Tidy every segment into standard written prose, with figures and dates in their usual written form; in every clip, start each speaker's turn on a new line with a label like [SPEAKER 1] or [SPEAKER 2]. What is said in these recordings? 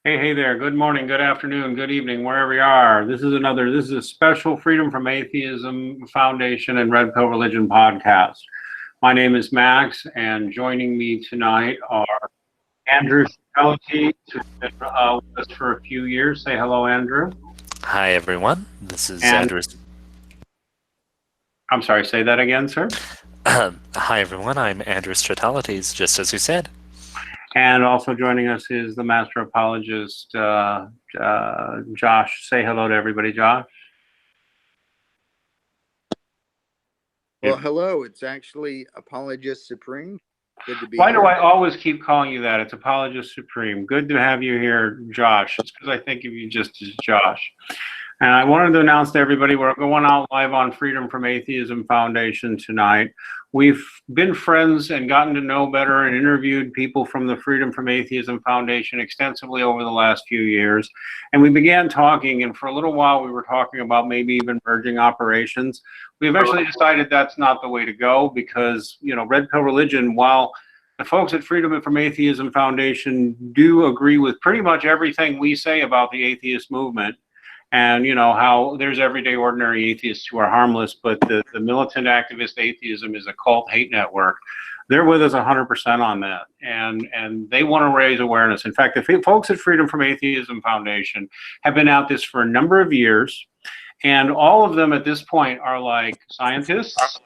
[SPEAKER 1] Hey there. Good morning, good afternoon, good evening, wherever you are. This is a special Freedom from Atheism Foundation and Red Pill Religion podcast. My name is Max, and joining me tonight are Andrew Hostility, who's been with us for a few years. Say hello, Andrew.
[SPEAKER 2] Hi, everyone. This is
[SPEAKER 1] And
[SPEAKER 2] Andrew.
[SPEAKER 1] I'm sorry, say that again, sir.
[SPEAKER 2] Hi, everyone. I'm Andrew Stratalities, just as you said.
[SPEAKER 1] And also joining us is the master apologist, Josh. Say hello to everybody, Josh.
[SPEAKER 3] Well, hello. It's actually Apologist Supreme. Good to be
[SPEAKER 1] Why
[SPEAKER 3] here.
[SPEAKER 1] do I always keep calling you that? It's Apologist Supreme. Good to have you here, Josh. It's because I think of you just as Josh. And I wanted to announce to everybody we're going out live on Freedom from Atheism Foundation tonight. We've been friends and gotten to know better and interviewed people from the Freedom from Atheism Foundation extensively over the last few years. And we began talking, and for a little while we were talking about maybe even merging operations. We eventually decided that's not the way to go because, you know, Red Pill Religion, while the folks at Freedom from Atheism Foundation do agree with pretty much everything we say about the atheist movement, and you know how there's everyday ordinary atheists who are harmless, but the militant activist atheism is a cult hate network. They're with us 100% on that, and they want to raise awareness. In fact, the folks at Freedom from Atheism Foundation have been at this for a number of years, and all of them at this point are like scientists,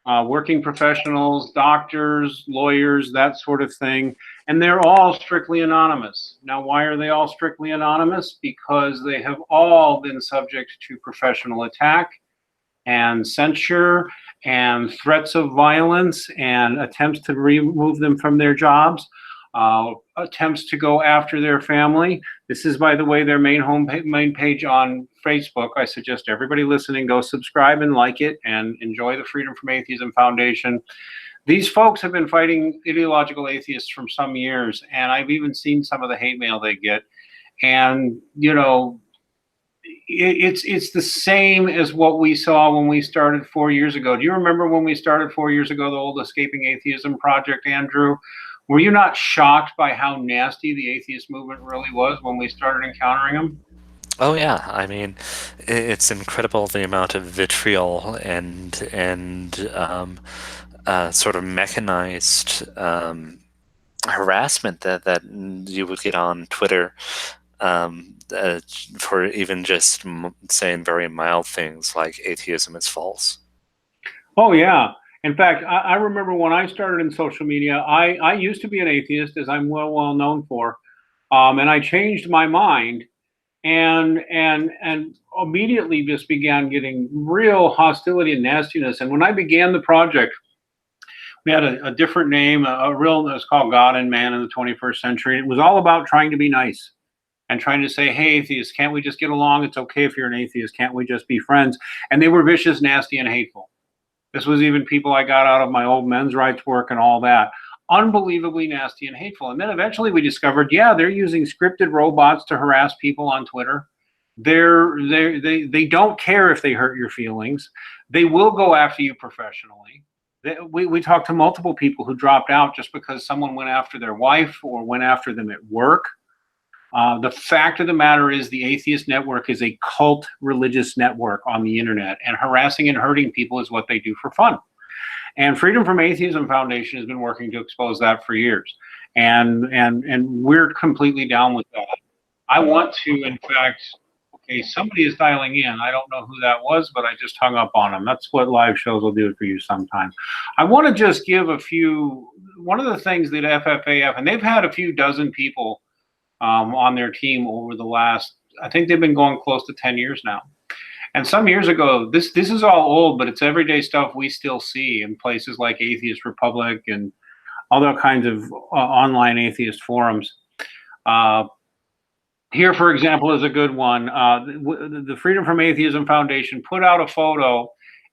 [SPEAKER 1] working professionals, doctors, lawyers, that sort of thing. And they're all strictly anonymous. Now, why are they all strictly anonymous? Because they have all been subject to professional attack and censure and threats of violence and attempts to remove them from their jobs, attempts to go after their family. This is, by the way, their main page on Facebook. I suggest everybody listening go subscribe and like it and enjoy the Freedom from Atheism Foundation. These folks have been fighting ideological atheists for some years, and I've even seen some of the hate mail they get. And, you know, it's the same as what we saw when we started 4 years ago. Do you remember when we started 4 years ago, the old Escaping Atheism project, Andrew? Were you not shocked by how nasty the atheist movement really was when we started encountering them?
[SPEAKER 2] Oh yeah, I mean, it's incredible the amount of vitriol and sort of mechanized harassment that you would get on Twitter for even just saying very mild things like atheism is false.
[SPEAKER 1] Oh yeah. In fact, I remember when I started in social media, I used to be an atheist, as I'm well known for, and I changed my mind and immediately just began getting real hostility and nastiness. And when I began the project, we had a different name, it was called God and Man in the 21st Century. It was all about trying to be nice and trying to say, hey, atheists, can't we just get along? It's okay if you're an atheist. Can't we just be friends? And they were vicious, nasty, and hateful. This was even people I got out of my old men's rights work and all that. Unbelievably nasty and hateful. And then eventually we discovered, yeah, they're using scripted robots to harass people on Twitter. They don't care if they hurt your feelings. They will go after you professionally. We talked to multiple people who dropped out just because someone went after their wife or went after them at work. The fact of the matter is the atheist network is a cult religious network on the internet, and harassing and hurting people is what they do for fun. And Freedom from Atheism Foundation has been working to expose that for years. And we're completely down with that. I want to, in fact, okay, somebody is dialing in. I don't know who that was, but I just hung up on them. That's what live shows will do for you sometimes. I want to just give one of the things that FFAF, and they've had a few dozen people on their team over the last, I think they've been going close to 10 years now. And some years ago, this is all old, but it's everyday stuff we still see in places like Atheist Republic and other kinds of online atheist forums. Here, for example, is a good one. The Freedom from Atheism Foundation put out a photo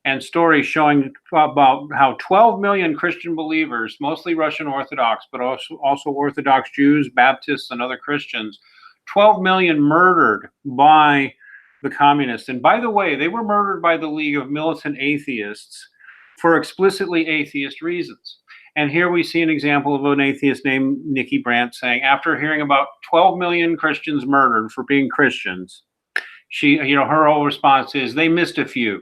[SPEAKER 1] and story showing about how 12 million Christian believers, mostly Russian Orthodox, but also Orthodox Jews, Baptists, and other Christians, 12 million murdered by the communists. And by the way, they were murdered by the League of Militant Atheists for explicitly atheist reasons. And here we see an example of an atheist named Nikki Brandt saying, after hearing about 12 million Christians murdered for being Christians, her whole response is, they missed a few.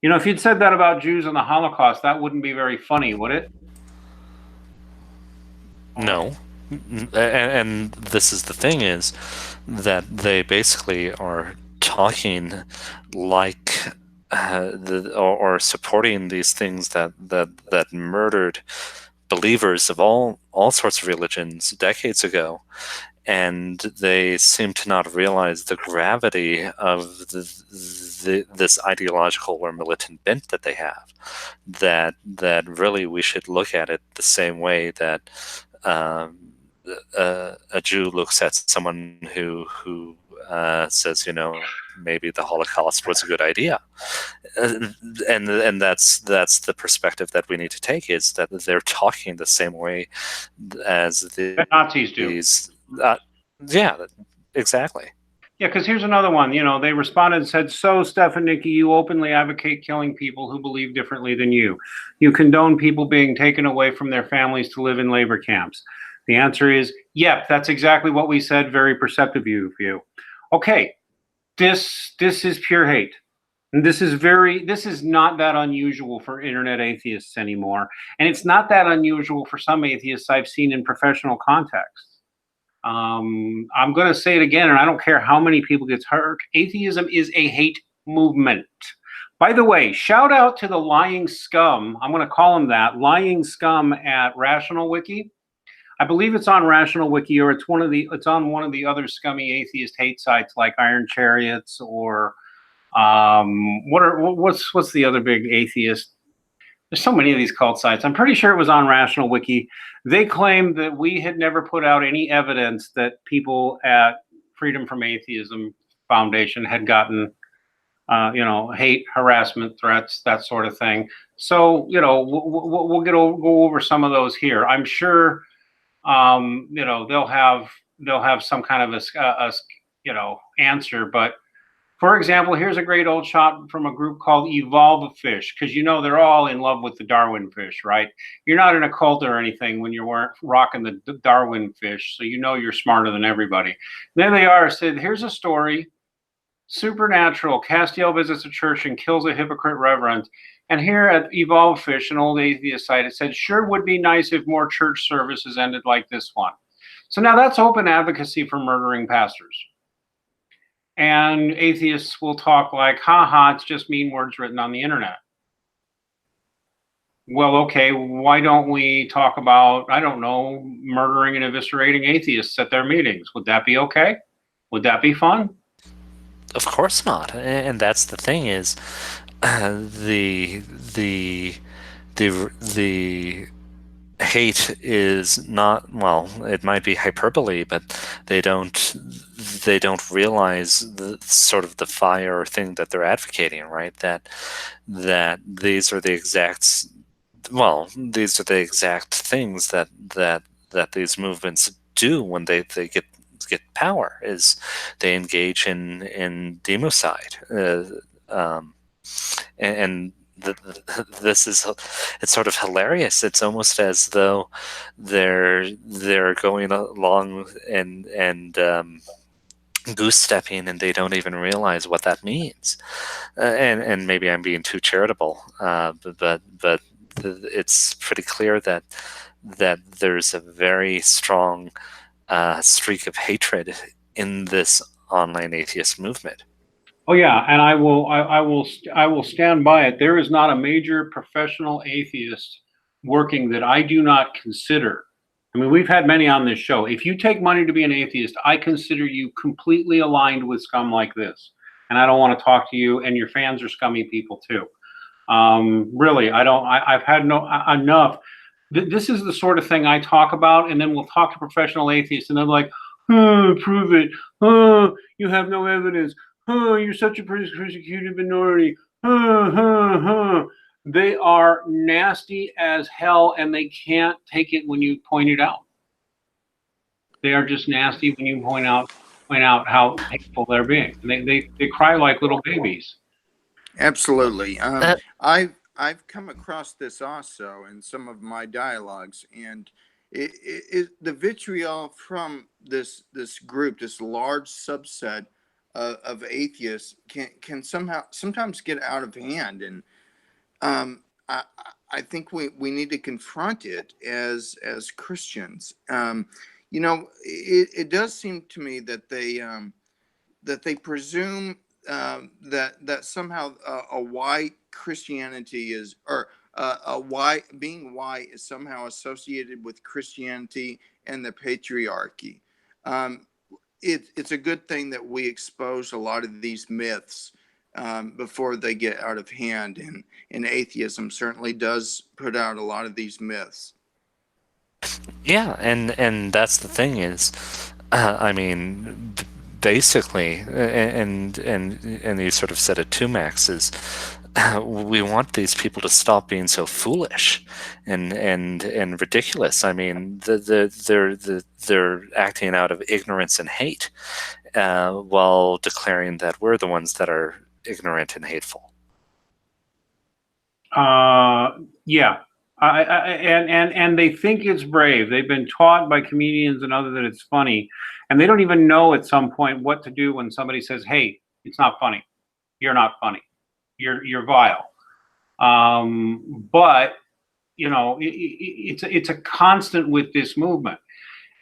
[SPEAKER 1] If you'd said that about Jews in the Holocaust, that wouldn't be very funny, would it?
[SPEAKER 2] No. And this is the thing, is that they basically are talking like or supporting these things that murdered believers of all sorts of religions decades ago, and they seem to not realize the gravity of this ideological or militant bent that they have. That really we should look at it the same way that a Jew looks at someone who says, maybe the Holocaust was a good idea, and that's the perspective that we need to take, is that they're talking the same way as the
[SPEAKER 1] Nazis do.
[SPEAKER 2] Yeah, exactly.
[SPEAKER 1] Yeah, because here's another one. They responded and said, so, Steph, Nikki, you openly advocate killing people who believe differently than you. You condone people being taken away from their families to live in labor camps. The answer is, yep, that's exactly what we said. Very perceptive of you. Okay, this is pure hate. And this is not that unusual for internet atheists anymore. And it's not that unusual for some atheists I've seen in professional contexts. I'm going to say it again, and I don't care how many people get hurt. Atheism is a hate movement. By the way, shout out to the lying scum. I'm going to call them that, lying scum at Rational Wiki. I believe it's on Rational Wiki, or it's on one of the other scummy atheist hate sites like Iron Chariots, or what's the other big atheist? There's so many of these cult sites. I'm pretty sure it was on Rational Wiki. They claimed that we had never put out any evidence that people at Freedom from Atheism Foundation had gotten, hate, harassment, threats, that sort of thing. So, we'll go over some of those here. I'm sure, they'll have some kind of a answer, but. For example, here's a great old shot from a group called Evolve Fish, because they're all in love with the Darwin fish, right? You're not in a cult or anything when you're rocking the Darwin fish, so you're smarter than everybody. There they are, said, here's a story, supernatural, Castiel visits a church and kills a hypocrite reverend. And here at Evolve Fish, an old atheist site, it said, sure would be nice if more church services ended like this one. So now that's open advocacy for murdering pastors. And atheists will talk like, haha, it's just mean words written on the internet. Well, okay, why don't we talk about, I don't know, murdering and eviscerating atheists at their meetings? Would that be okay? Would that be fun?
[SPEAKER 2] Of course not. And that's the thing, is the hate is not, well, it might be hyperbole, but they don't realize the sort of the fire thing that they're advocating, right? That these are the exact things that these movements do when they get power, is they engage in democide, and this is, it's sort of hilarious. It's almost as though they're going along and goose stepping, and they don't even realize what that means. And maybe I'm being too charitable, but it's pretty clear that there's a very strong streak of hatred in this online atheist movement.
[SPEAKER 1] Oh yeah, and I will stand by it. There is not a major professional atheist working that I do not consider. I mean, we've had many on this show. If you take money to be an atheist, I consider you completely aligned with scum like this. And I don't want to talk to you, and your fans are scummy people too. Really, I've had enough. This is the sort of thing I talk about, and then we'll talk to professional atheists, and they're like, oh, prove it. Oh, you have no evidence. Oh, you're such a persecuted minority. They are nasty as hell, and they can't take it when you point it out. They are just nasty when you point out how hateful they're being. They cry like little babies.
[SPEAKER 3] Absolutely. I've come across this also in some of my dialogues, and the vitriol from this group, this large subset of atheists, can sometimes get out of hand, and um, I, I think we need to confront it as Christians. It does seem to me that they presume that somehow a white Christianity is, or a white being white is somehow associated with Christianity and the patriarchy. Um, it's a good thing that we expose a lot of these myths before they get out of hand, and atheism certainly does put out a lot of these myths.
[SPEAKER 2] Yeah, and that's the thing is, I mean, basically, and you sort of said it too, Max, is we want these people to stop being so foolish and ridiculous. I mean, they're acting out of ignorance and hate, while declaring that we're the ones that are ignorant and hateful.
[SPEAKER 1] Yeah. And they think it's brave. They've been taught by comedians and others that it's funny, and they don't even know at some point what to do when somebody says, "Hey, it's not funny. You're not funny. You're vile." But it's a constant with this movement.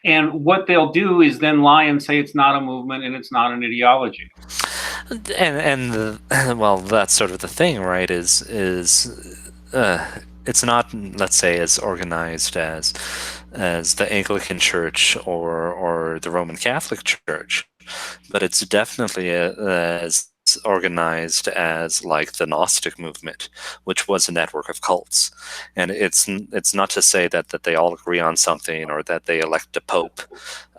[SPEAKER 1] And what they'll do is then lie and say it's not a movement and it's not an ideology.
[SPEAKER 2] Well, that's sort of the thing, right? It's not, let's say, as organized as the Anglican Church or the Roman Catholic Church, but it's definitely as organized as like the Gnostic movement, which was a network of cults. And it's not to say that they all agree on something or that they elect a pope.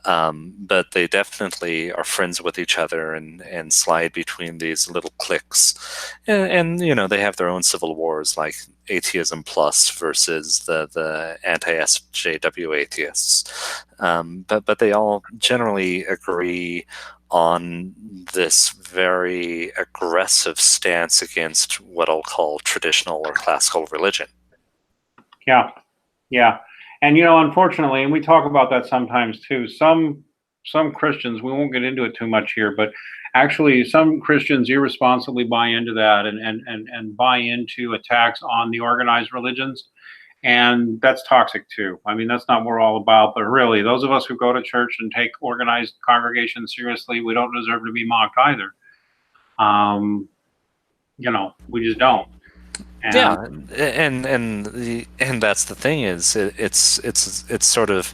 [SPEAKER 2] But they definitely are friends with each other and slide between these little cliques, and they have their own civil wars, like Atheism Plus versus the anti-SJW atheists. But they all generally agree on this very aggressive stance against what I'll call traditional or classical religion.
[SPEAKER 1] Yeah. And unfortunately, and we talk about that sometimes too, some Christians, we won't get into it too much here, but actually some Christians irresponsibly buy into that and buy into attacks on the organized religions. And that's toxic too. I mean, that's not what we're all about, but really, those of us who go to church and take organized congregations seriously, we don't deserve to be mocked either. We just don't. And
[SPEAKER 2] yeah, and that's the thing is it's sort of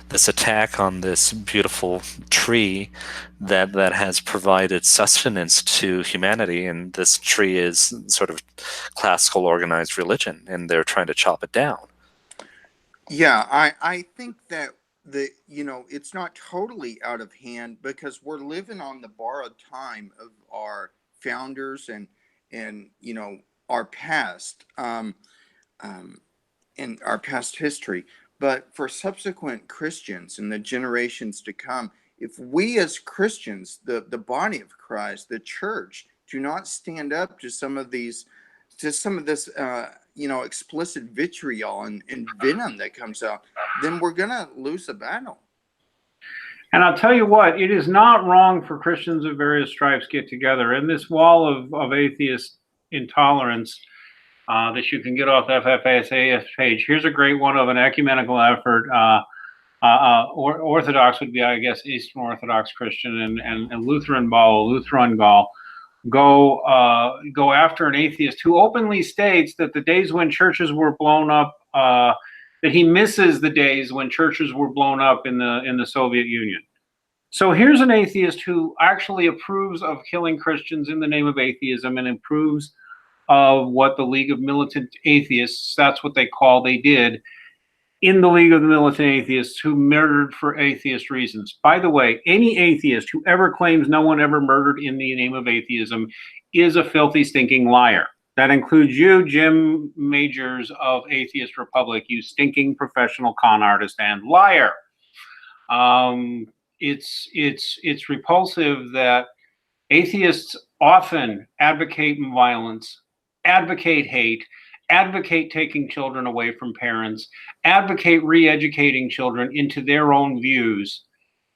[SPEAKER 2] this attack on this beautiful tree that has provided sustenance to humanity, and this tree is sort of classical organized religion, and they're trying to chop it down.
[SPEAKER 3] Yeah, I think that it's not totally out of hand, because we're living on the borrowed time of our founders and our past, in our past history. But for subsequent Christians and the generations to come, if we as Christians, the body of Christ, the church, do not stand up to some of this explicit vitriol and venom that comes out, then we're gonna lose the battle.
[SPEAKER 1] And I'll tell you what, it is not wrong for Christians of various stripes get together. In this wall of atheist intolerance that you can get off FFAF page, here's a great one of an ecumenical effort. Orthodox would be, I guess, Eastern Orthodox Christian, and Lutheran Gaul go after an atheist who openly states that the days when churches were blown up, that he misses the days when churches were blown up in the Soviet Union. So here's an atheist who actually approves of killing Christians in the name of atheism and approves of what the League of Militant Atheists, that's what they did in the League of the Militant Atheists, who murdered for atheist reasons. By the way, any atheist who ever claims no one ever murdered in the name of atheism is a filthy, stinking liar. That includes you, Jim Majors of Atheist Republic, you stinking professional con artist and liar. It's repulsive that atheists often advocate violence, advocate hate, advocate taking children away from parents, advocate re-educating children into their own views,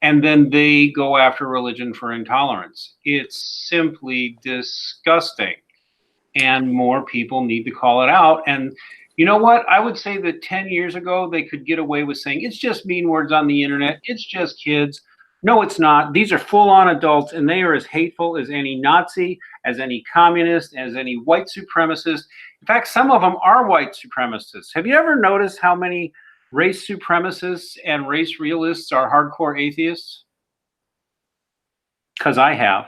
[SPEAKER 1] and then they go after religion for intolerance. It's simply disgusting. And more people need to call it out. And you know what? I would say that 10 years ago, they could get away with saying, it's just mean words on the internet. It's just kids. No, it's not. These are full-on adults, and they are as hateful as any Nazi, as any communist, as any white supremacist. In fact, some of them are white supremacists. Have you ever noticed how many race supremacists and race realists are hardcore atheists? Because I have.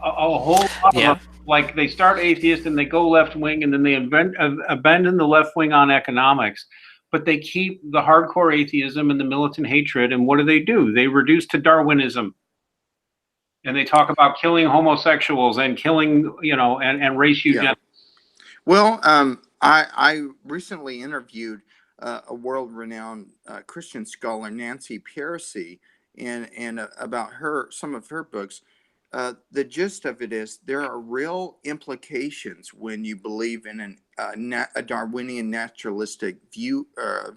[SPEAKER 1] A whole lot of them, like they start atheist and they go left wing, and then they abandon the left wing on economics, but they keep the hardcore atheism and the militant hatred. And what do? They reduce to Darwinism, and they talk about killing homosexuals and killing, and race eugenics.
[SPEAKER 3] Well, I recently interviewed a world-renowned Christian scholar, Nancy Pearcey, and about some of her books. The gist of it is there are real implications when you believe in a Darwinian naturalistic view,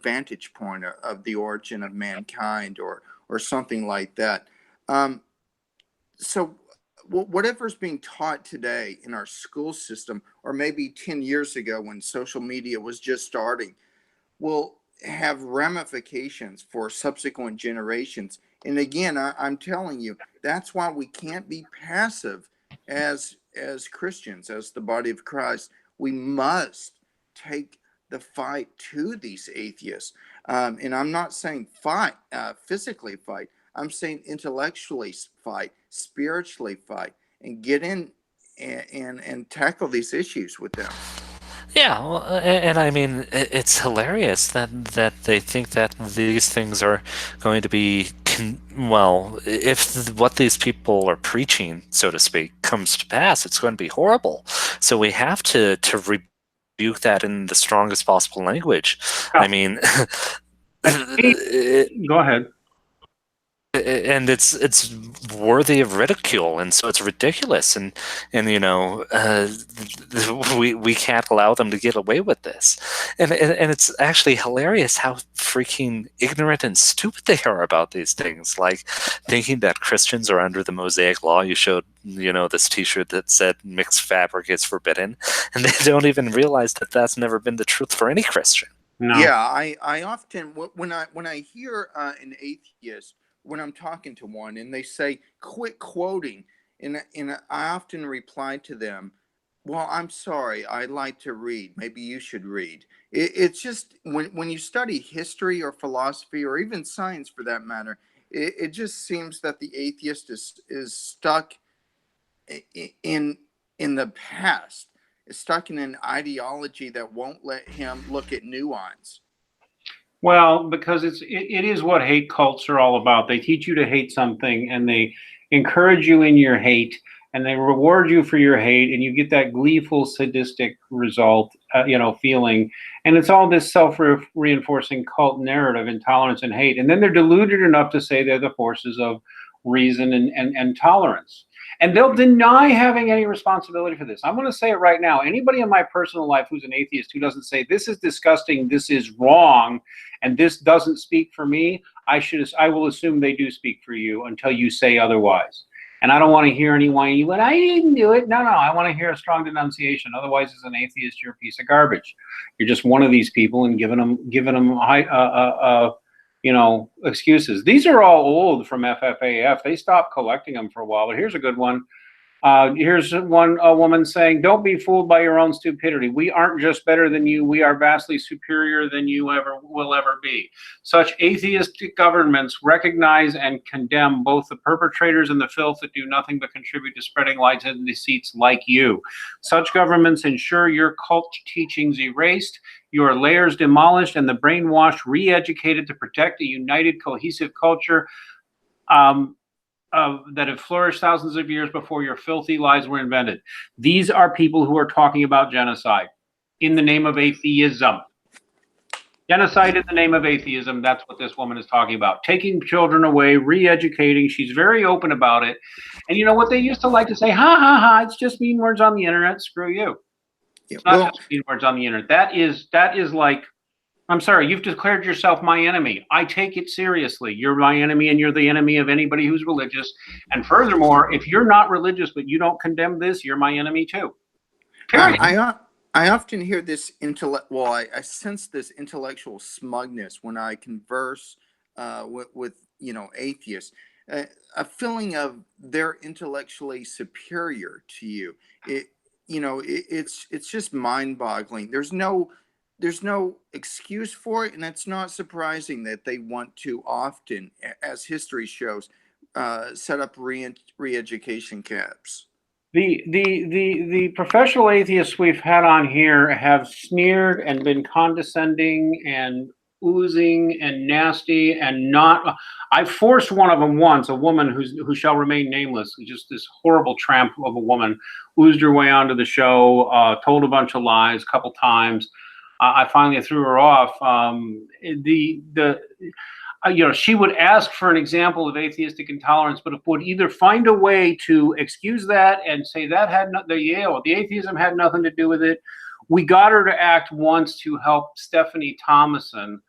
[SPEAKER 3] vantage point of the origin of mankind, or something like that. So whatever's being taught today in our school system, or maybe 10 years ago when social media was just starting, will have ramifications for subsequent generations. And again, I'm telling you, that's why we can't be passive as Christians, as the body of Christ. We must take the fight to these atheists. And I'm not saying fight, physically fight. I'm saying intellectually fight, spiritually fight, and get in and tackle these issues with them.
[SPEAKER 2] Yeah, well, and I mean, it's hilarious that they think that these things are going to be, if what these people are preaching, so to speak, comes to pass, it's going to be horrible. So we have to rebuke that in the strongest possible language.
[SPEAKER 1] Yeah.
[SPEAKER 2] I mean,
[SPEAKER 1] go ahead.
[SPEAKER 2] And it's worthy of ridicule, and so it's ridiculous, and we can't allow them to get away with this, and it's actually hilarious how freaking ignorant and stupid they are about these things, like thinking that Christians are under the Mosaic Law. You showed this T-shirt that said mixed fabric is forbidden, and they don't even realize that that's never been the truth for any Christian.
[SPEAKER 1] No.
[SPEAKER 3] Yeah, I often, when I hear an atheist, when I'm talking to one and they say, quit quoting, and I often reply to them, well, I'm sorry, I like to read. Maybe you should read. It's just, when you study history or philosophy or even science for that matter, it just seems that the atheist is stuck in the past, is stuck in an ideology that won't let him look at nuance.
[SPEAKER 1] Well, because it is what hate cults are all about. They teach you to hate something, and they encourage you in your hate, and they reward you for your hate, and you get that gleeful, sadistic result, feeling. And it's all this self-reinforcing cult narrative, intolerance and hate. And then they're deluded enough to say they're the forces of reason and tolerance. And they'll deny having any responsibility for this. I'm going to say it right now. Anybody in my personal life who's an atheist who doesn't say, this is disgusting, this is wrong, and this doesn't speak for me, I will assume they do speak for you until you say otherwise. And I don't want to hear any whiny, but I didn't do it. No, I want to hear a strong denunciation. Otherwise, as an atheist, you're a piece of garbage. You're just one of these people and giving them excuses. These are all old from FFAF. They stopped collecting them for a while. But here's a good one. Here's a woman saying, don't be fooled by your own stupidity. We aren't just better than you. We are vastly superior than you will ever be. Such atheistic governments recognize and condemn both the perpetrators and the filth that do nothing but contribute to spreading lies and deceits like you. Such governments ensure your cult teachings erased, your layers demolished, and the brainwashed re-educated to protect a united, cohesive culture that have flourished thousands of years before your filthy lies were invented. These are people who are talking about genocide in the name of atheism. Genocide in the name of atheism, that's what this woman is talking about. Taking children away, re-educating. She's very open about it. And you know what they used to like to say? Ha, ha, ha, it's just mean words on the internet. Screw you.
[SPEAKER 3] Yeah,
[SPEAKER 1] It's not
[SPEAKER 3] well,
[SPEAKER 1] just mean words on the internet. That is like, I'm sorry, you've declared yourself my enemy. I take it seriously. You're my enemy, and you're the enemy of anybody who's religious. And furthermore, if you're not religious but you don't condemn this, you're my enemy too. Period.
[SPEAKER 3] I often hear this well, I sense this intellectual smugness when I converse with atheists, a feeling of they're intellectually superior to you. It's just mind-boggling. There's no excuse for it, and it's not surprising that they want to often, as history shows, set up re-education camps.
[SPEAKER 1] The professional atheists we've had on here have sneered and been condescending and oozing and nasty and not. I forced one of them once, a woman who shall remain nameless, just this horrible tramp of a woman, oozed her way onto the show, told a bunch of lies a couple times. I finally threw her off. She would ask for an example of atheistic intolerance, but would either find a way to excuse that and say that had the atheism had nothing to do with it. We got her to act once to help Stephanie Thomason,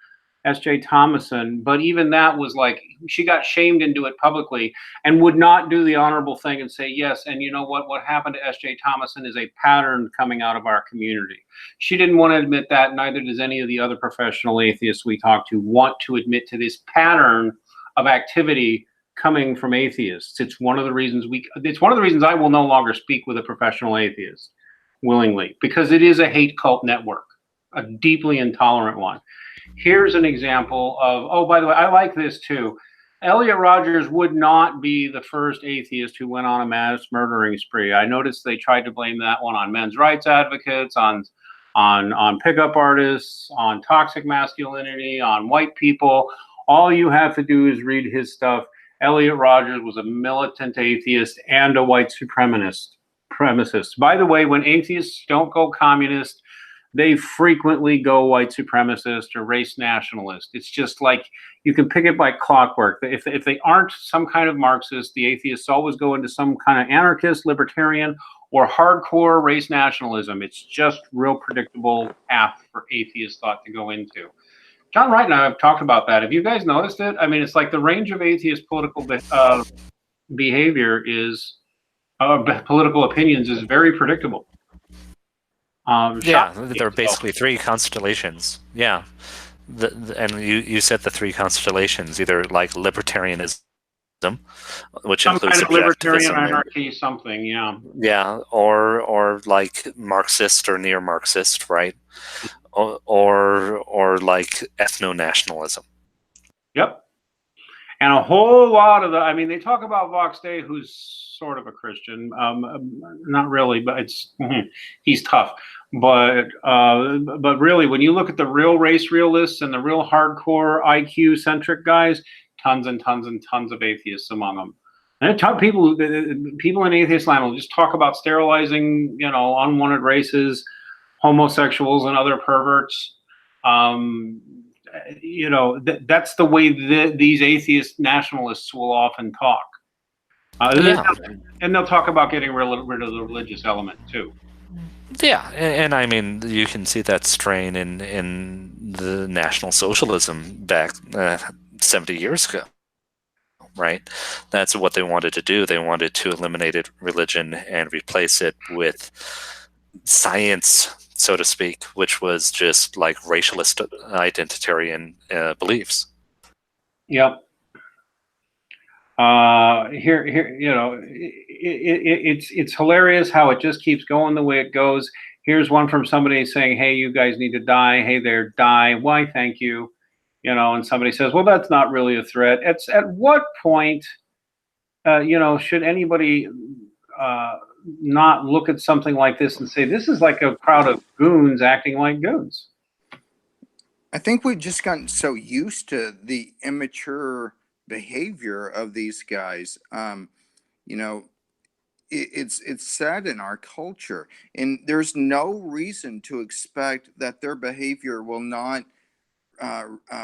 [SPEAKER 1] S.J. Thomason, but even that was like, she got shamed into it publicly and would not do the honorable thing and say, yes, and you know what happened to S.J. Thomason is a pattern coming out of our community. She didn't want to admit that, neither does any of the other professional atheists we talk to want to admit to this pattern of activity coming from atheists. It's one of the reasons I will no longer speak with a professional atheist willingly, because it is a hate cult network, a deeply intolerant one. Here's an example of, oh, by the way, I like this too. Elliot Rodgers would not be the first atheist who went on a mass murdering spree. I noticed they tried to blame that one on men's rights advocates, on pickup artists, on toxic masculinity, on white people. All you have to do is read his stuff. Elliot Rodgers was a militant atheist and a white supremacist. By the way, when atheists don't go communist, they frequently go white supremacist or race nationalist. It's just like you can pick it by clockwork. If they aren't some kind of Marxist, the atheists always go into some kind of anarchist, libertarian, or hardcore race nationalism. It's just real predictable path for atheist thought to go into. John Wright and I have talked about that. Have you guys noticed it? I mean, it's like the range of atheist political behavior is, political opinions is very predictable.
[SPEAKER 2] Yeah, there are basically three constellations. Yeah, and you said the three constellations, either like libertarianism, which
[SPEAKER 1] some
[SPEAKER 2] includes
[SPEAKER 1] kind of libertarian
[SPEAKER 2] subjectivism,
[SPEAKER 1] anarchy, something, yeah.
[SPEAKER 2] yeah, or like Marxist or neo-Marxist, right? Or like ethno-nationalism.
[SPEAKER 1] Yep. And a whole lot of I mean, they talk about Vox Day, who's sort of a Christian, not really, but he's tough. But really, when you look at the real race realists and the real hardcore IQ-centric guys, tons and tons and tons of atheists among them. And people in atheist land will just talk about sterilizing, unwanted races, homosexuals, and other perverts. That's the way these atheist nationalists will often talk. And they'll talk about getting rid of the religious element too.
[SPEAKER 2] Yeah, and I mean, you can see that strain in the National Socialism back 70 years ago, right? That's what they wanted to do. They wanted to eliminate religion and replace it with science, so to speak, which was just like racialist identitarian beliefs.
[SPEAKER 1] Yep. It's hilarious how it just keeps going the way it goes. Here's one from somebody saying, "Hey, you guys need to die. Hey there, die. Why? Thank you." And somebody says, "Well, that's not really a threat." At what point, should anybody not look at something like this and say, "This is like a crowd of goons acting like goons"?
[SPEAKER 3] I think we've just gotten so used to the immature behavior of these guys. It's sad in our culture, and there's no reason to expect that their behavior will not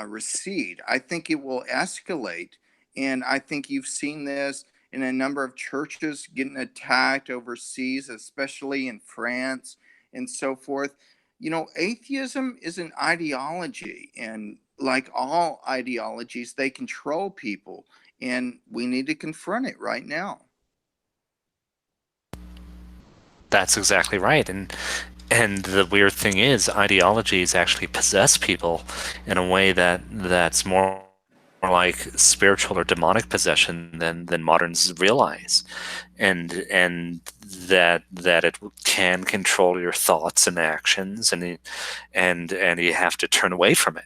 [SPEAKER 3] recede. I think it will escalate, and I think you've seen this in a number of churches getting attacked overseas, especially in France and so forth. You know, atheism is an ideology, and like all ideologies, they control people, and we need to confront it right now.
[SPEAKER 2] That's exactly right. And the weird thing is, ideologies actually possess people in a way that's more like spiritual or demonic possession than moderns realize, and that it can control your thoughts and actions, and you have to turn away from it.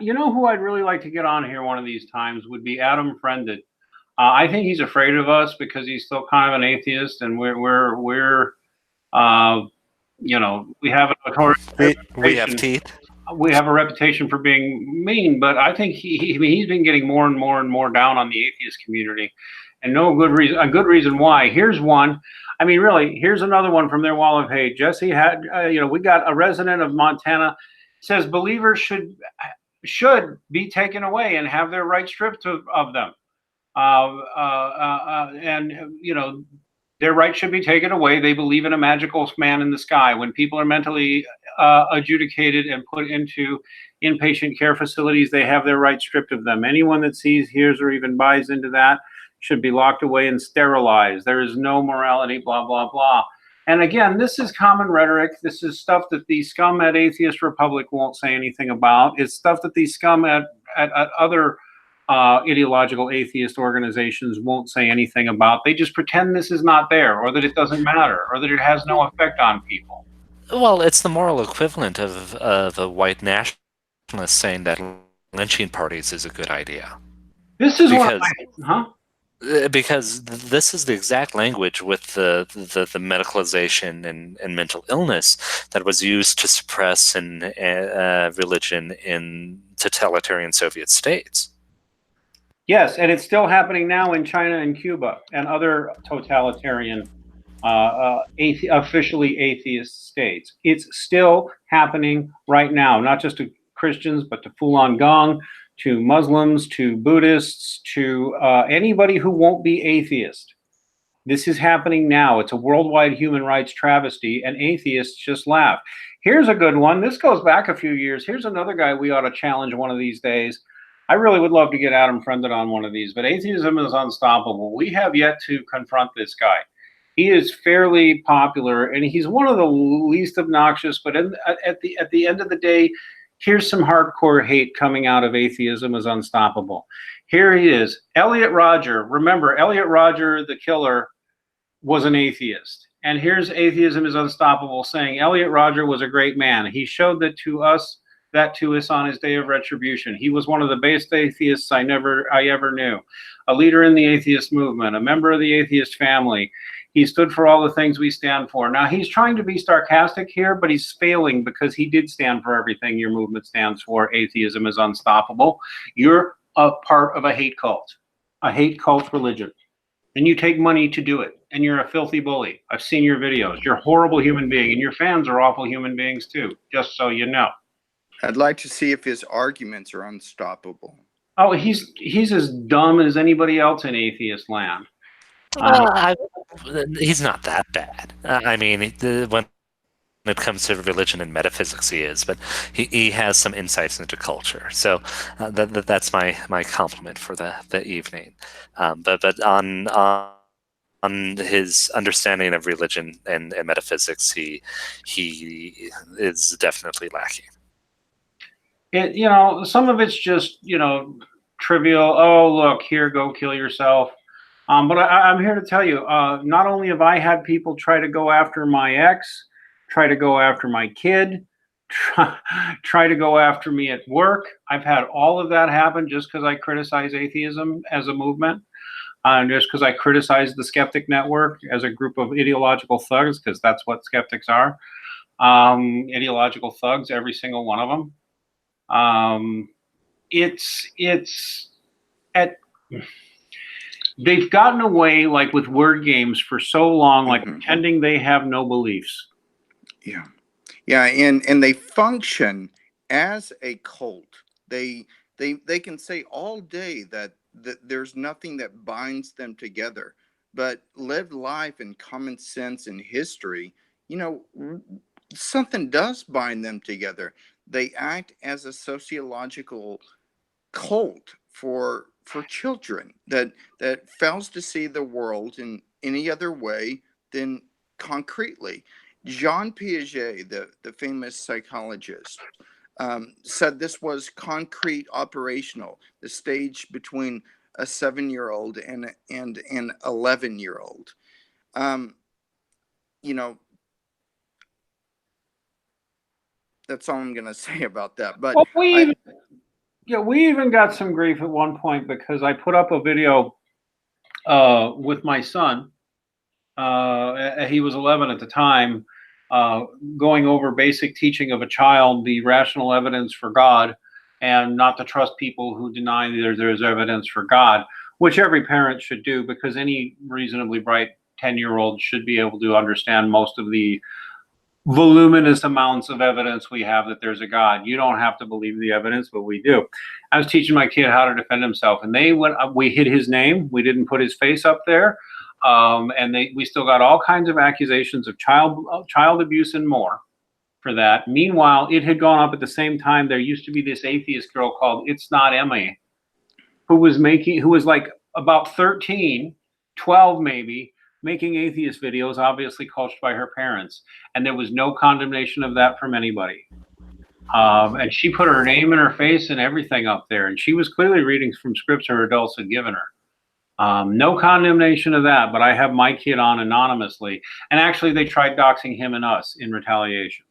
[SPEAKER 1] You know who I'd really like to get on here one of these times would be Adam Friended. I think he's afraid of us because he's still kind of an atheist, and you know, we have a notorious
[SPEAKER 2] We have teeth.
[SPEAKER 1] we have a reputation for being mean, but I think I mean, he's been getting more and more and more down on the atheist community, and no good reason. A good reason why. Here's one. I mean, really, here's another one from their wall of hate. Jesse had, you know, we got a resident of Montana says believers should be taken away and have their rights stripped of them, and you know, their rights should be taken away. They believe in a magical man in the sky. When people are mentally adjudicated and put into inpatient care facilities, they have their rights stripped of them. Anyone that sees, hears, or even buys into that should be locked away and sterilized. There is no morality, blah, blah, blah. And again, this is common rhetoric. This is stuff that the scum at Atheist Republic won't say anything about. It's stuff that the scum at other ideological atheist organizations won't say anything about. They just pretend this is not there, or that it doesn't matter, or that it has no effect on people.
[SPEAKER 2] Well, it's the moral equivalent of a white nationalist saying that lynching parties is a good idea.
[SPEAKER 1] This is
[SPEAKER 2] Because this is the exact language with the medicalization and mental illness that was used to suppress religion in totalitarian Soviet states.
[SPEAKER 1] Yes, and it's still happening now in China and Cuba and other totalitarian, officially atheist states. It's still happening right now, not just to Christians, but to Falun Gong, to Muslims, to Buddhists, to anybody who won't be atheist. This is happening now. It's a worldwide human rights travesty, and atheists just laugh. Here's a good one. This goes back a few years. Here's another guy we ought to challenge one of these days. I really would love to get Adam Friended on one of these, but atheism is unstoppable. We have yet to confront this guy. He is fairly popular, and he's one of the least obnoxious, but at the end of the day, here's some hardcore hate coming out of atheism is unstoppable. Here he is, Elliot Rodger. Remember, Elliot Rodger, the killer, was an atheist. And here's Atheism is Unstoppable saying Elliot Rodger was a great man. He showed that to us on his day of retribution. He was one of the best atheists I ever knew. A leader in the atheist movement, a member of the atheist family. He stood for all the things we stand for. Now, he's trying to be sarcastic here, but he's failing because he did stand for everything your movement stands for. Atheism is unstoppable. You're a part of a hate cult religion. And you take money to do it. And you're a filthy bully. I've seen your videos. You're a horrible human being. And your fans are awful human beings too, just so you know.
[SPEAKER 3] I'd like to see if his arguments are unstoppable.
[SPEAKER 1] Oh, he's as dumb as anybody else in atheist land.
[SPEAKER 2] He's not that bad. I mean, when it comes to religion and metaphysics, he is, but he has some insights into culture. So that's my compliment for the evening. But on his understanding of religion and metaphysics, he is definitely lacking.
[SPEAKER 1] Some of it's just, trivial. Oh, look, here, go kill yourself. But I'm here to tell you, not only have I had people try to go after my ex, try to go after my kid, try to go after me at work. I've had all of that happen just because I criticize atheism as a movement, just because I criticize the Skeptic Network as a group of ideological thugs, because that's what skeptics are. Ideological thugs, every single one of them. They've gotten away like with word games for so long, like pretending they have no beliefs.
[SPEAKER 3] Yeah, and they function as a cult. They can say all day that there's nothing that binds them together, but lived life and common sense and history, something does bind them together. They act as a sociological cult for children that fails to see the world in any other way than concretely. Jean Piaget, the famous psychologist, said this was concrete operational, the stage between a 7-year-old and an 11-year-old. Um, you know, that's all I'm going to say about that. But
[SPEAKER 1] Well, we even got some grief at one point because I put up a video with my son. He was 11 at the time, going over basic teaching of a child, the rational evidence for God, and not to trust people who deny there's evidence for God, which every parent should do, because any reasonably bright 10-year-old should be able to understand most of the voluminous amounts of evidence we have that there's a God. You don't have to believe the evidence, but we do. I was teaching my kid how to defend himself, and we hid his name. We didn't put his face up there. And we still got all kinds of accusations of child abuse and more for that. Meanwhile, it had gone up at the same time. There used to be this atheist girl called It's Not Emmy, who was like about 13, 12 maybe, making atheist videos, obviously coached by her parents. And there was no condemnation of that from anybody. And she put her name and her face and everything up there. And she was clearly reading from scripts her adults had given her. No condemnation of that, but I have my kid on anonymously. And actually, they tried doxing him and us in retaliation.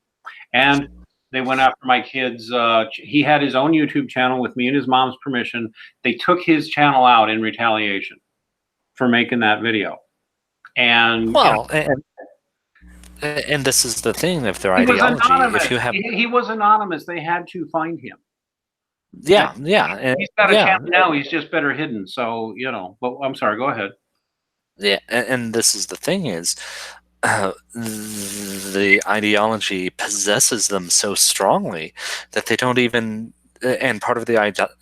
[SPEAKER 1] And they went after my kids. He had his own YouTube channel with me and his mom's permission. They took his channel out in retaliation for making that video. And
[SPEAKER 2] Well, and this is the thing of their
[SPEAKER 1] he was
[SPEAKER 2] ideology.
[SPEAKER 1] anonymous.
[SPEAKER 2] If you have,
[SPEAKER 1] He was anonymous. They had to find him.
[SPEAKER 2] yeah,
[SPEAKER 1] He's got a channel now. He's just better hidden. So, but I'm sorry, go ahead.
[SPEAKER 2] Yeah, and this is the thing is, the ideology possesses them so strongly that they don't even, and part of the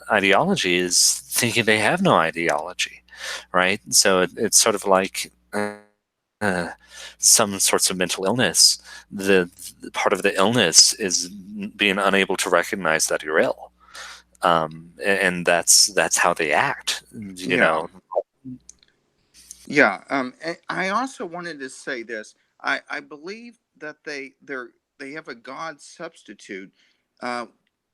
[SPEAKER 2] ideology is thinking they have no ideology, right? So it's sort of like some sorts of mental illness. The part of the illness is being unable to recognize that you're ill. And that's how they act, you know.
[SPEAKER 3] Yeah. I also wanted to say this. I believe that they have a God substitute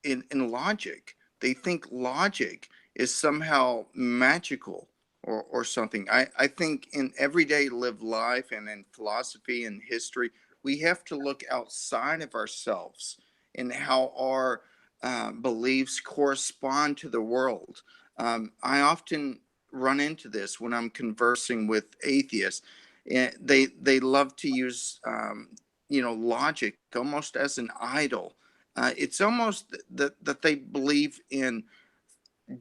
[SPEAKER 3] in logic. They think logic is somehow magical or something. I think in everyday lived life and in philosophy and history, we have to look outside of ourselves and how our beliefs correspond to the world. I often run into this when I'm conversing with atheists. They love to use logic almost as an idol. It's almost that they believe in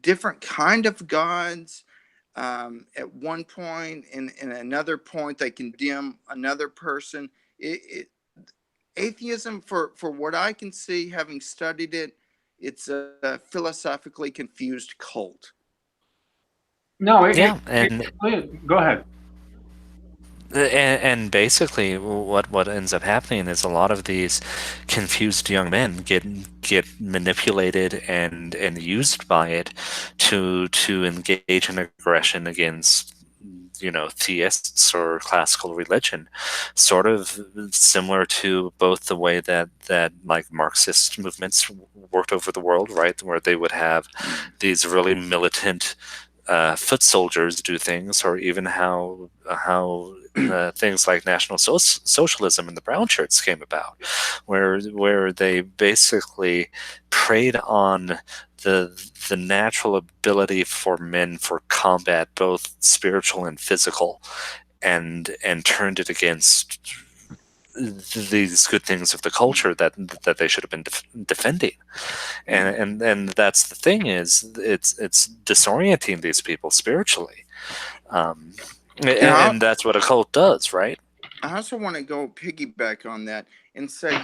[SPEAKER 3] different kind of gods. At one point, in another point, they condemn another person. Atheism, for what I can see, having studied it, it's a philosophically confused cult.
[SPEAKER 1] No,
[SPEAKER 2] and
[SPEAKER 1] go ahead.
[SPEAKER 2] And basically, what ends up happening is a lot of these confused young men get manipulated and used by it to engage in aggression against theists or classical religion, sort of similar to both the way that like Marxist movements worked over the world, right, where they would have these really militant foot soldiers do things, or even how things like National Socialism and the brown shirts came about, where they basically preyed on the natural ability for men for combat, both spiritual and physical, and turned it against these good things of the culture that they should have been defending. And that's the thing, is it's disorienting these people spiritually. And that's what a cult does, right?
[SPEAKER 3] I also want to go piggyback on that and say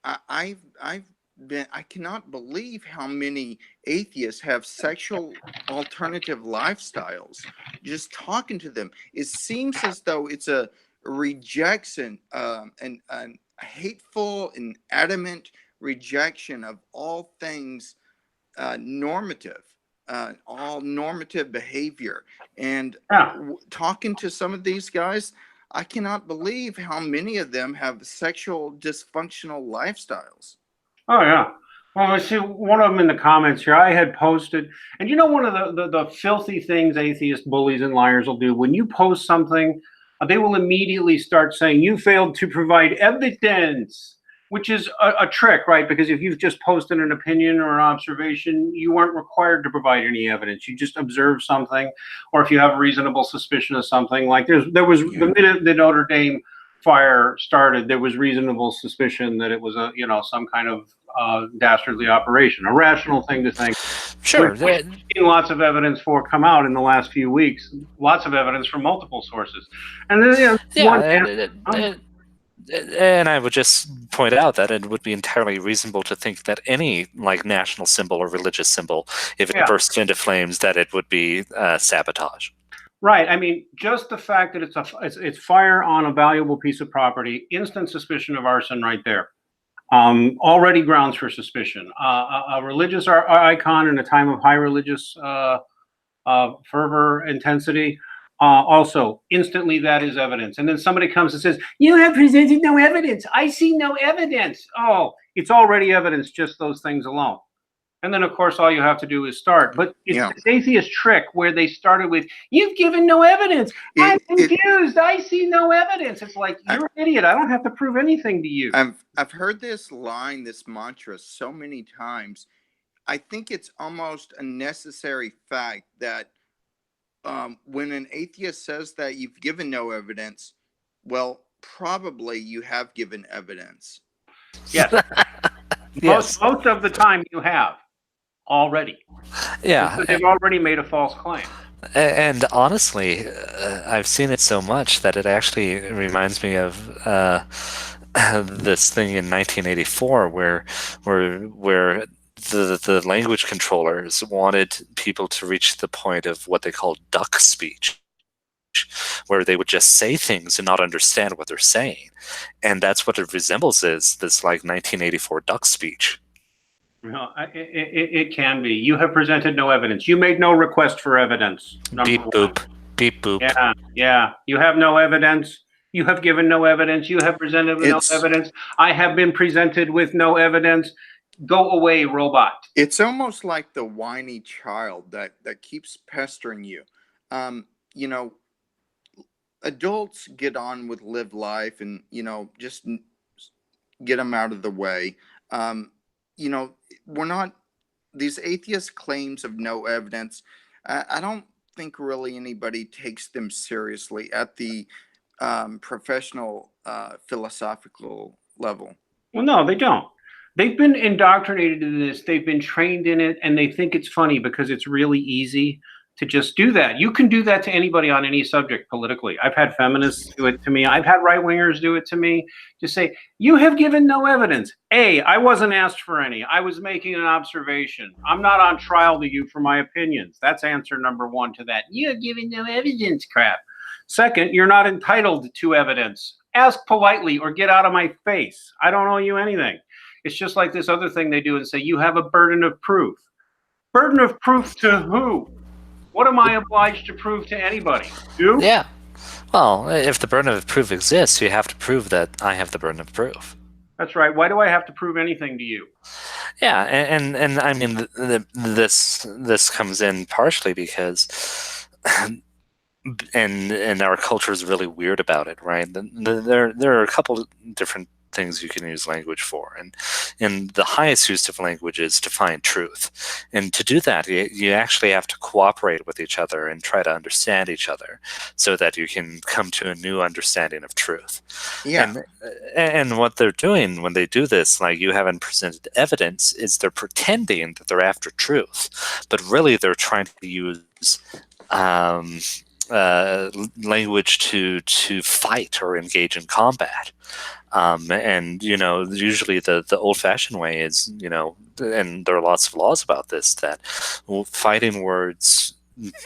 [SPEAKER 3] I've I cannot believe how many atheists have sexual alternative lifestyles. Just talking to them, it seems as though it's a rejection, and a hateful and adamant rejection of all things normative, all normative behavior. And
[SPEAKER 1] Yeah.
[SPEAKER 3] talking to some of these guys, I cannot believe how many of them have sexual dysfunctional lifestyles.
[SPEAKER 1] Oh, yeah. Well, I see one of them in the comments here. I had posted, and you know, one of the filthy things atheist bullies and liars will do when you post something, they will immediately start saying you failed to provide evidence, which is a trick, right? Because if you've just posted an opinion or an observation, you weren't required to provide any evidence. You just observe something, or if you have a reasonable suspicion of something, like there was the minute the Notre Dame fire started, there was reasonable suspicion that it was some kind of dastardly operation, a rational thing to think.
[SPEAKER 2] Sure.
[SPEAKER 1] We've seen lots of evidence for come out in the last few weeks, lots of evidence from multiple sources. And then
[SPEAKER 2] and I would just point out that it would be entirely reasonable to think that any national symbol or religious symbol, if it bursts into flames, that it would be sabotage.
[SPEAKER 1] Right. I mean, just the fact that it's fire on a valuable piece of property, instant suspicion of arson right there. Already grounds for suspicion. A religious icon in a time of high religious fervor, intensity, also instantly that is evidence. And then somebody comes and says, you have presented no evidence. I see no evidence. Oh, it's already evidence, just those things alone. And then, of course, all you have to do is start. But it's this atheist trick where they started with, you've given no evidence. I'm confused. I see no evidence. It's like, you're an idiot. I don't have to prove anything to you.
[SPEAKER 3] I've heard this line, this mantra so many times. I think it's almost a necessary fact that when an atheist says that you've given no evidence, well, probably you have given evidence.
[SPEAKER 1] Yes.
[SPEAKER 2] Yes.
[SPEAKER 1] Most of the time you have. Already.
[SPEAKER 2] Yeah.
[SPEAKER 1] They've already made a false claim.
[SPEAKER 2] And honestly, I've seen it so much that it actually reminds me of this thing in 1984 where the language controllers wanted people to reach the point of what they call duck speech, where they would just say things and not understand what they're saying. And that's what it resembles, is this 1984 duck speech.
[SPEAKER 1] No, it can be. You have presented no evidence. You made no request for evidence.
[SPEAKER 2] Beep boop. Beep boop.
[SPEAKER 1] Yeah. You have no evidence. You have given no evidence. You have presented no evidence. I have been presented with no evidence. Go away, robot.
[SPEAKER 3] It's almost like the whiny child that keeps pestering you. Adults get on with live life and, just get them out of the way. We're not, these atheist claims of no evidence, I don't think really anybody takes them seriously at the professional philosophical level.
[SPEAKER 1] Well, no, they don't. They've been indoctrinated in this. They've been trained in it, and they think it's funny because it's really easy to just do that. You can do that to anybody on any subject politically. I've had feminists do it to me. I've had right-wingers do it to me. Just say, you have given no evidence. I wasn't asked for any. I was making an observation. I'm not on trial to you for my opinions. That's answer number one to that. You have given no evidence crap. Second, you're not entitled to evidence. Ask politely or get out of my face. I don't owe you anything. It's just like this other thing they do and say, you have a burden of proof. Burden of proof to who? What am I obliged to prove to anybody? You?
[SPEAKER 2] Yeah. Well, if the burden of proof exists, you have to prove that I have the burden of proof.
[SPEAKER 1] That's right. Why do I have to prove anything to you?
[SPEAKER 2] Yeah, and I mean, this comes in partially because, and our culture is really weird about it, right? There are a couple different things you can use language for, and the highest use of language is to find truth, and to do that you actually have to cooperate with each other and try to understand each other so that you can come to a new understanding of truth. And what they're doing when they do this, like, you haven't presented evidence, is they're pretending that they're after truth, but really they're trying to use language to fight or engage in combat. And usually the old-fashioned way is, and there are lots of laws about this, that fighting words,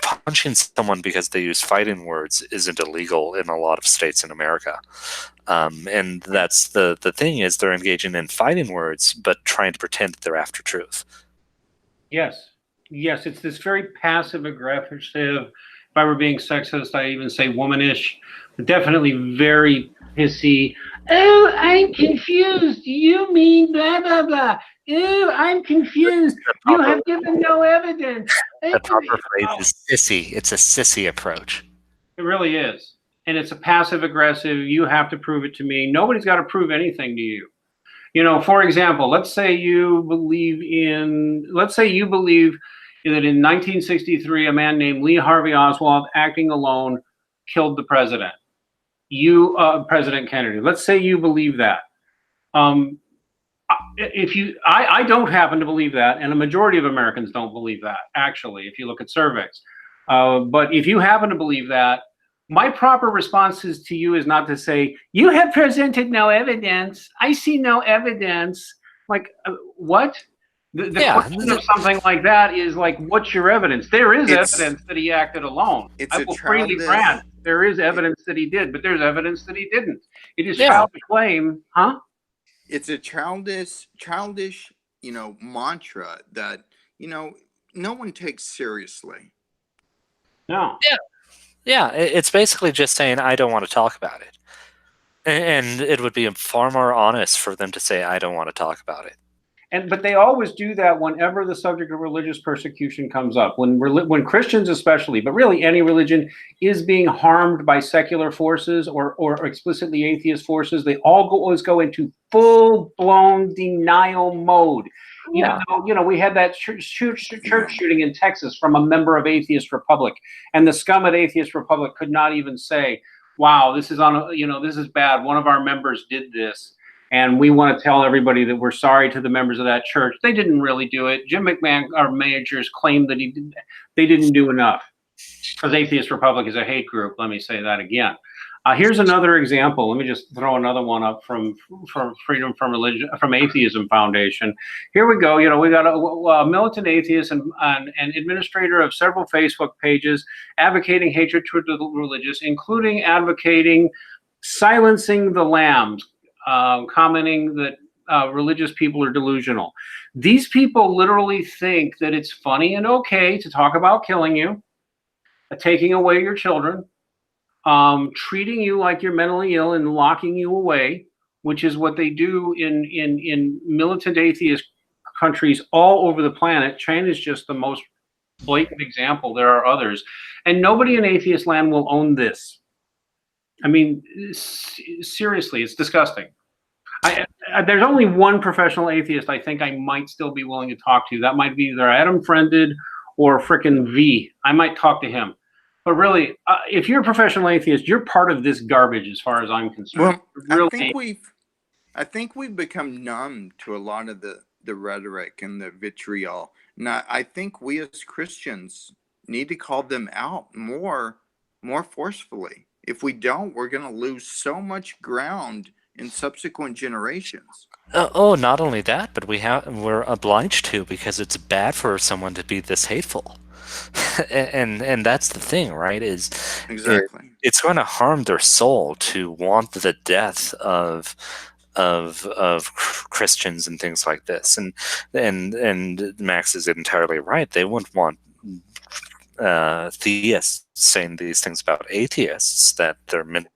[SPEAKER 2] punching someone because they use fighting words isn't illegal in a lot of states in America. And that's the thing, is they're engaging in fighting words but trying to pretend that they're after truth.
[SPEAKER 1] Yes, it's this very passive aggressive. If I were being sexist, I even say womanish, but definitely very pissy. Oh, I'm confused. You mean blah blah blah. Oh, I'm confused. You have given no evidence.
[SPEAKER 2] The proper phrase is sissy. It's a sissy approach.
[SPEAKER 1] It really is, and it's a passive aggressive. You have to prove it to me. Nobody's got to prove anything to you. For example, let's say you believe that in 1963, a man named Lee Harvey Oswald, acting alone, killed the president. President Kennedy. Let's say you believe that. I don't happen to believe that, and a majority of Americans don't believe that, actually, if you look at surveys. But if you happen to believe that, my proper response to you is not to say, you have presented no evidence. I see no evidence. Like, what? The question of something like that is like, what's your evidence? There is evidence that he acted alone. I will freely grant there is evidence that he did, but there's evidence that he didn't. It is childish claim, huh?
[SPEAKER 3] It's a childish, mantra that, no one takes seriously.
[SPEAKER 1] No.
[SPEAKER 2] Yeah, it's basically just saying, I don't want to talk about it. And it would be far more honest for them to say, I don't want to talk about it.
[SPEAKER 1] But they always do that whenever the subject of religious persecution comes up. When Christians especially, but really any religion, is being harmed by secular forces or explicitly atheist forces, they always go into full-blown denial mode.
[SPEAKER 2] Yeah.
[SPEAKER 1] We had that church shooting in Texas from a member of Atheist Republic, and the scum at Atheist Republic could not even say, wow, this is this is bad. One of our members did this, and we want to tell everybody that we're sorry to the members of that church. They didn't really do it. Jim McMahon, our managers, claimed that they didn't do enough, because Atheist Republic is a hate group. Let me say that again. Here's another example. Let me just throw another one up from Freedom from Atheism Foundation. Here we go. We got a militant atheist and administrator of several Facebook pages advocating hatred toward the religious, including advocating silencing the lambs, commenting that religious people are delusional. These people literally think that it's funny and okay to talk about killing you, taking away your children, treating you like you're mentally ill and locking you away, which is what they do in militant atheist countries all over the planet. China is just the most blatant example. There are others. And nobody in atheist land will own this. I mean, seriously, it's disgusting. There's only one professional atheist I think I might still be willing to talk to. That might be either Adam Friended or frickin' V. I might talk to him. But really, if you're a professional atheist, you're part of this garbage, as far as I'm concerned.
[SPEAKER 3] Well, I think we've become numb to a lot of the rhetoric and the vitriol. Now, I think we as Christians need to call them out more forcefully. If we don't, we're going to lose so much ground in subsequent generations.
[SPEAKER 2] Not only that, but we're obliged to, because it's bad for someone to be this hateful. and that's the thing, right? Is
[SPEAKER 3] exactly
[SPEAKER 2] it's going to harm their soul to want the death of Christians and things like this. And Max is entirely right. They wouldn't want theists saying these things about atheists, that they're mentally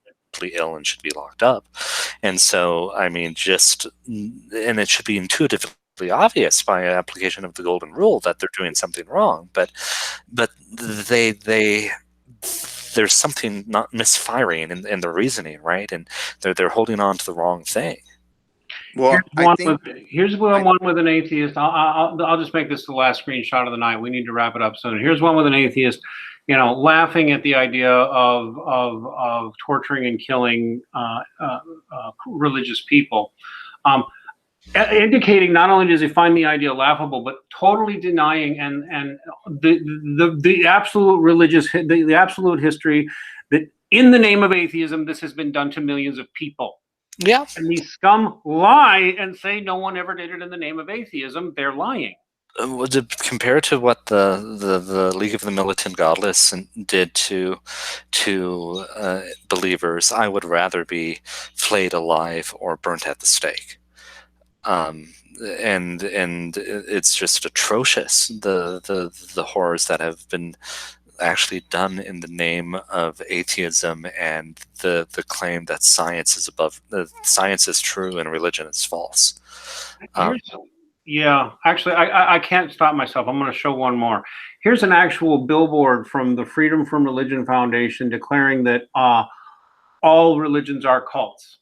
[SPEAKER 2] ill and should be locked up. And so, I mean, and it should be intuitively obvious by application of the golden rule that they're doing something wrong, but there's something not misfiring in the reasoning, right? And they're holding on to the wrong thing.
[SPEAKER 3] Well,
[SPEAKER 1] here's one with an atheist. I'll just make this the last screenshot of the night. We need to wrap it up soon. Here's one with an atheist, laughing at the idea of torturing and killing religious people. indicating not only does he find the idea laughable, but totally denying and the absolute the absolute history that in the name of atheism, this has been done to millions of people.
[SPEAKER 2] Yeah.
[SPEAKER 1] And these scum lie and say no one ever did it in the name of atheism. They're lying.
[SPEAKER 2] Compared to what the League of the Militant Godless did to believers, I would rather be flayed alive or burnt at the stake. And it's just atrocious, the horrors that have been actually done in the name of atheism and the claim that science is true and religion is false.
[SPEAKER 1] Yeah, actually, I can't stop myself. I'm going to show one more. Here's an actual billboard from the Freedom from Religion Foundation declaring that all religions are cults,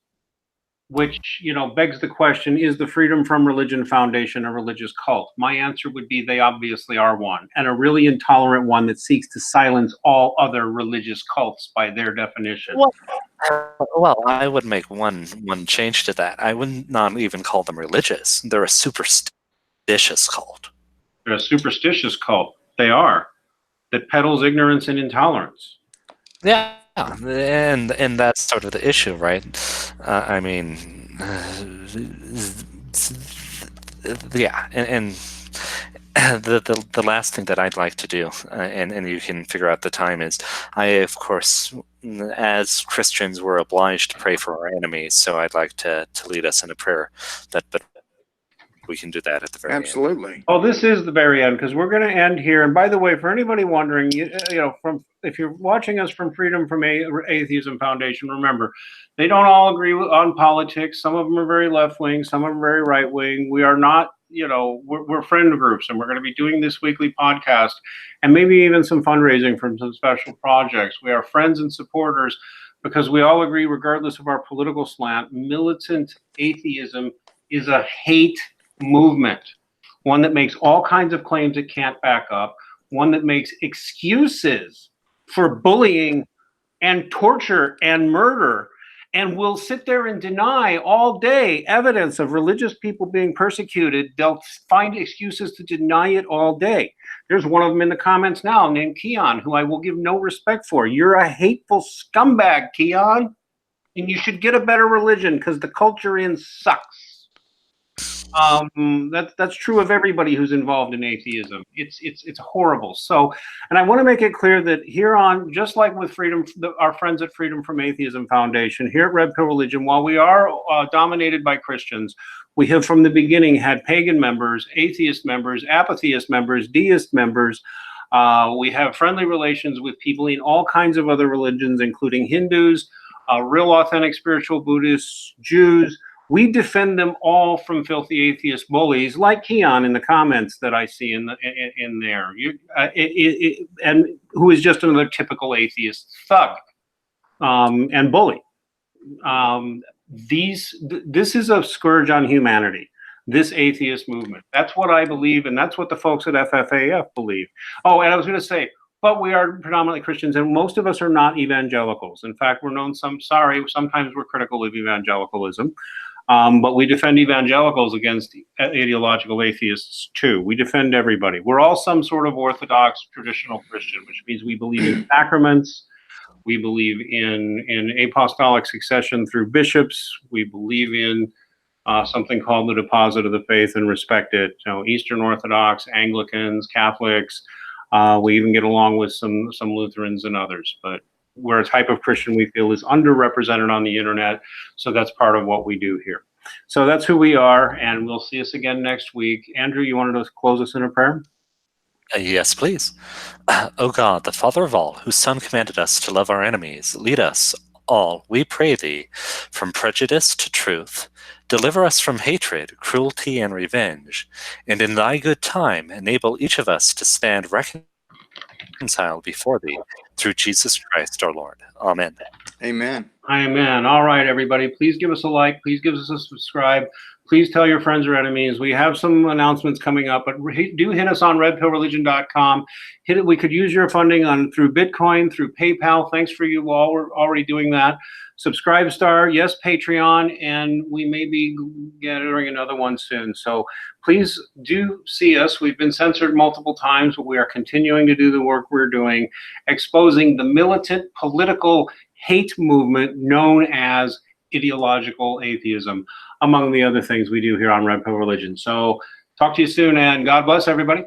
[SPEAKER 1] which, begs the question, is the Freedom from Religion Foundation a religious cult? My answer would be they obviously are one, and a really intolerant one that seeks to silence all other religious cults by their definition.
[SPEAKER 2] Well, I would make one change to that. I would not even call them religious. They're a superstitious cult.
[SPEAKER 1] They're a superstitious cult. They are. That peddles ignorance and intolerance.
[SPEAKER 2] Yeah, and that's sort of the issue, right? I mean, yeah, and the last thing that I'd like to do, and you can figure out the time, is I, of course, as Christians, we're obliged to pray for our enemies, so I'd like to lead us in a prayer, but we can do that at the very end.
[SPEAKER 3] Absolutely.
[SPEAKER 1] Oh, this is the very end, because we're going to end here. And by the way, for anybody wondering, if you're watching us from Freedom from Atheism Foundation, remember, they don't all agree on politics. Some of them are very left-wing, some of them are very right-wing. We are not, we're friend groups, and we're going to be doing this weekly podcast and maybe even some fundraising from some special projects. We are friends and supporters because we all agree, regardless of our political slant, militant atheism is a hate movement, one that makes all kinds of claims it can't back up, one that makes excuses for bullying and torture and murder, and will sit there and deny all day evidence of religious people being persecuted. They'll find excuses to deny it all day. There's one of them in the comments now named Keon, who I will give no respect for. You're a hateful scumbag, Keon, and you should get a better religion because the culture in sucks. That's true of everybody who's involved in atheism. It's horrible. So, and I want to make it clear that here on, just like with our friends at Freedom from Atheism Foundation, here at Red Pill Religion, while we are dominated by Christians, we have from the beginning had pagan members, atheist members, apatheist members, deist members. We have friendly relations with people in all kinds of other religions, including Hindus, real authentic spiritual Buddhists, Jews. We defend them all from filthy atheist bullies, like Keon in the comments that I see in there, and who is just another typical atheist thug and bully. This is a scourge on humanity, this atheist movement. That's what I believe, and that's what the folks at FFAF believe. Oh, and I was going to say, but we are predominantly Christians, and most of us are not evangelicals. In fact, we're known sometimes we're critical of evangelicalism. But we defend evangelicals against ideological atheists too. We defend everybody. We're all some sort of Orthodox traditional Christian, which means we believe in sacraments. We believe in apostolic succession through bishops. We believe in something called the deposit of the faith and respect it. Eastern Orthodox, Anglicans, Catholics. We even get along with some Lutherans and others, but we're a type of Christian we feel is underrepresented on the internet. So that's part of what we do here. So that's who we are, and we'll see us again next week. Andrew, you wanted to close us in a prayer?
[SPEAKER 2] Yes, please. O God, the Father of all, whose Son commanded us to love our enemies, lead us all, we pray thee, from prejudice to truth. Deliver us from hatred, cruelty, and revenge, and in thy good time enable each of us to stand reconciled before thee, through Jesus Christ our Lord. Amen.
[SPEAKER 3] Amen.
[SPEAKER 1] Amen. All right, everybody. Please give us a like. Please give us a subscribe. Please tell your friends or enemies. We have some announcements coming up, but do hit us on redpillreligion.com. Hit it. We could use your funding through Bitcoin, through PayPal. Thanks for you all. We're already doing that. Subscribestar, yes, Patreon, and we may be gathering another one soon. So please do see us. We've been censored multiple times, but we are continuing to do the work we're doing, exposing the militant political hate movement known as ideological atheism, among the other things we do here on Red Pill Religion. So talk to you soon, and God bless everybody.